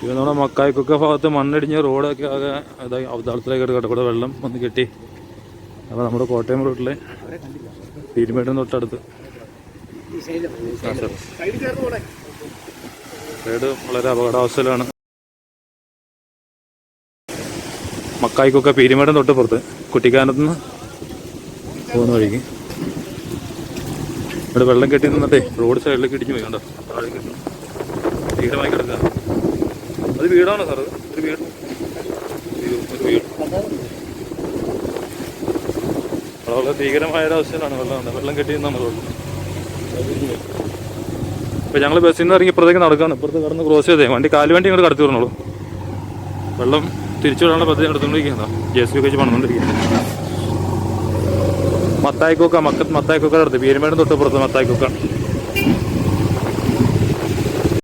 ഇത് നമ്മുടെ മക്കായിക്കൊക്കെ ഭാഗത്ത് മണ്ണിടിഞ്ഞ് റോഡൊക്കെ ആകെ ഇതായി അവതാളത്തിലേക്ക് കൂടെ വെള്ളം വന്ന് കെട്ടി. അപ്പോൾ നമ്മുടെ കോട്ടയം റൂട്ടിലെ പീരുമേടിന് തൊട്ടടുത്ത് സൈഡ് വളരെ അപകടാവസ്ഥയിലാണ്. മക്കായിക്കൊക്കെ പീരുമേടിന് തൊട്ട് പുറത്ത് കുട്ടിക്കാനത്ത് നിന്ന് പോകുന്ന വഴിക്ക് ഇവിടെ വെള്ളം കെട്ടി നിന്നിട്ടേ റോഡ് സൈഡിലേക്ക് ഇടിഞ്ഞു പോയി. കണ്ടോ താഴെ കെട്ടി ഭീകരമായി കിടക്കുക. അത് വീടാണ് സാർ, ഒരു വീട് വളരെ ഭീകരമായ ഒരവസ്ഥയിലാണ് വെള്ളം കെട്ടി നിന്നാണ് റോഡ്. ഇപ്പം ഞങ്ങൾ ബസ്സിൽ നിന്ന് ഇറങ്ങി ഇപ്പുറത്തേക്ക് നടക്കുകയാണ്. ഇപ്പുറത്ത് കടന്ന് ക്രോസ് ചെയ്തേ വണ്ടി കാലുവണ്ടി ഇങ്ങോട്ട് കടത്തി വിടണുള്ളൂ. വെള്ളം തിരിച്ചു വിടാനുള്ള പദ്ധതി നടത്തുകൊണ്ടിരിക്കുന്നതാണ്. JCB വെച്ച് പണിതുകൊണ്ടിരിക്കുന്നത്. മത്തായിക്കൊക്കെ അടുത്ത് പീരുമേടിന് തൊട്ട് പുറത്ത് മത്തായിക്കൊക്കെ